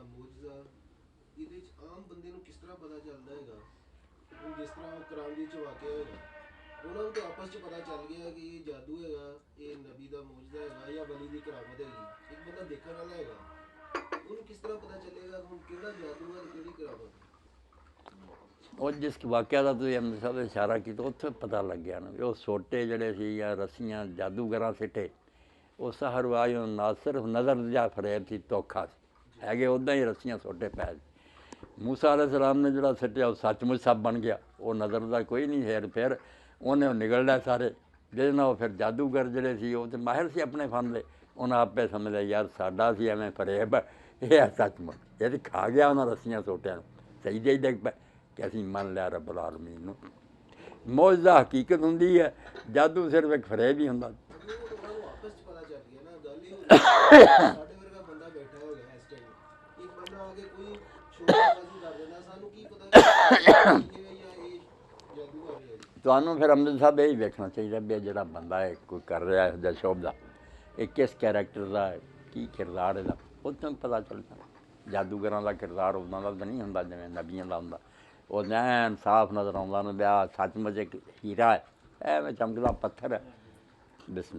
ਮੌਜੂਦਾ ਇਹਦੇ ਵਿੱਚ ਆਮ ਬੰਦੇ ਨੂੰ ਕਿਸ ਤਰ੍ਹਾਂ ਪਤਾ ਚੱਲਦਾ ਹੈਗਾ? ਹੁਣ ਜਿਸ ਤਰ੍ਹਾਂ ਕਰਾਮਦੀ ਚ ਵਾਕਿਆ ਹੈਗਾ, ਉਹਨਾਂ ਨੂੰ ਤਾਂ ਆਪਸ ਚ ਪਤਾ ਚੱਲ ਗਿਆ ਕਿ ਇਹ ਜਾਦੂ ਹੈਗਾ, ਇਹ ਨਬੀ ਦਾ ਮੌਜੂਦਾ ਹੈਗਾ ਜਾਂ ਵਲੀ ਦੀ ਕਰਾਮਤ ਹੈਗੀ। ਇੱਕ ਬੰਦਾ ਦੇਖਣ ਵਾਲਾ ਹੈਗਾ, ਉਹਨੂੰ ਕਿਸ ਤਰ੍ਹਾਂ ਪਤਾ ਚੱਲੇਗਾ ਹੁਣ ਕਿਹੜਾ ਜਾਦੂ ਹੈ ਕਿਹੜੀ ਕਰਾਮਤ? ਉਹ ਜਿਸ ਵਾਕਿਆ ਦਾ ਤੁਸੀਂ ਅਹਿਮਦ ਸਾਹਿਬ ਨੇ ਇਸ਼ਾਰਾ ਕੀਤਾ ਉੱਥੇ ਪਤਾ ਲੱਗਿਆ ਨਾ ਵੀ ਉਹ ਸੋਟੇ ਜਿਹੜੇ ਸੀ ਜਾਂ ਰੱਸੀਆਂ ਜਾਦੂਗਰਾਂ ਸਿੱਟੇ, ਉਹ ਸਹਰਵਾਜ ਨਾ ਸਿਰਫ ਨਜ਼ਰ ਜਾਂ ਫਰੇਬ ਸੀ, ਧੋਖਾ ਸੀ, ਹੈਗੇ ਉੱਦਾਂ ਹੀ ਰੱਸੀਆਂ ਸੋਟੇ ਪੈ ਸੀ। ਮੂਸਾ ਅਲੈਹ ਸਲਾਮ ਨੇ ਜਿਹੜਾ ਸਿੱਟਿਆ ਉਹ ਸੱਚਮੁੱਚ ਸਭ ਬਣ ਗਿਆ, ਉਹ ਨਜ਼ਰ ਦਾ ਕੋਈ ਨਹੀਂ ਹੈਰ ਫਿਰ ਉਹਨੇ ਉਹ ਨਿਗਲਦਾ ਸਾਰੇ, ਜਿਹਦੇ ਨਾਲ ਉਹ ਫਿਰ ਜਾਦੂਗਰ ਜਿਹੜੇ ਸੀ ਉਹ ਤਾਂ ਮਾਹਿਰ ਸੀ ਆਪਣੇ ਫਨ ਦੇ, ਉਹਨਾਂ ਆਪੇ ਸਮਝਿਆ ਯਾਰ ਸਾਡਾ ਸੀ ਐਵੇਂ ਫਰੇਬ, ਇਹ ਹੈ ਸੱਚਮੁੱਚ, ਇਹ ਤਾਂ ਖਾ ਗਿਆ ਉਹਨਾਂ ਰੱਸੀਆਂ ਸੋਟਿਆਂ ਨੂੰ, ਸਹੀ ਜਿਹੀ ਡਿੱਗ ਪਏ ਕਿ ਅਸੀਂ ਮੰਨ ਲਿਆ ਰੱਬੁਲ ਆਲਮੀਨ ਨੂੰ। ਮੌਜੂਦਾ ਹਕੀਕਤ ਹੁੰਦੀ ਹੈ, ਜਾਦੂ ਸਿਰਫ ਇੱਕ ਫਰੇਬ ਹੀ ਹੁੰਦਾ। ਆਪਸ ਚ ਪਤਾ ਚੱਲ ਗਿਆ ਨਾ ਗੱਲ ਇਹ ਸਾਡੇ ਵਰਗਾ ਬੰਦਾ ਬੈਠਾ ਹੋ ਗਿਆ ਇਸ ਟਾਈਮ, ਇੱਕ ਬੰਦਾ ਆ ਕੇ ਕੋਈ ਸ਼ੋਬਾਜ਼ੀ ਕਰ ਦਿੰਦਾ, ਸਾਨੂੰ ਕੀ ਪਤਾ ਕਿਵੇਂ ਜਾਂ ਇਹ ਜਾਦੂ ਆ ਰਿਹਾ ਜੀ। ਤੁਹਾਨੂੰ ਫਿਰ ਅਹਿਮਦ ਸਾਹਿਬ ਇਹ ਹੀ ਵੇਖਣਾ ਚਾਹੀਦਾ ਵੀ ਜਿਹੜਾ ਬੰਦਾ ਹੈ ਕੋਈ ਕਰ ਰਿਹਾ ਇਹੋ ਜਿਹਾ ਸ਼ੋਭ ਦਾ, ਇਹ ਕਿਸ ਕੈਰੈਕਟਰ ਦਾ ਹੈ, ਕੀ ਕਿਰਦਾਰ ਇਹਦਾ, ਉਹ ਤੋਂ ਪਤਾ ਚੱਲਦਾ। ਜਾਦੂਗਰਾਂ ਦਾ ਕਿਰਦਾਰ ਉਹਨਾਂ ਦਾ ਤਾਂ ਨਹੀਂ ਹੁੰਦਾ ਜਿਵੇਂ ਨਬੀਆਂ ਦਾ ਹੁੰਦਾ, ਉਹ ਐਨ ਸਾਫ਼ ਨਜ਼ਰ ਆਉਂਦਾ ਨਾ, ਵਿਆਹ ਸੱਚਮੁੱਚ ਇੱਕ ਹੀਰਾ ਹੈ, ਐਵੇਂ ਚਮਕਦਾ ਪੱਥਰ ਹੈ। ਬਿਸਮਿਲ੍ਲਾ।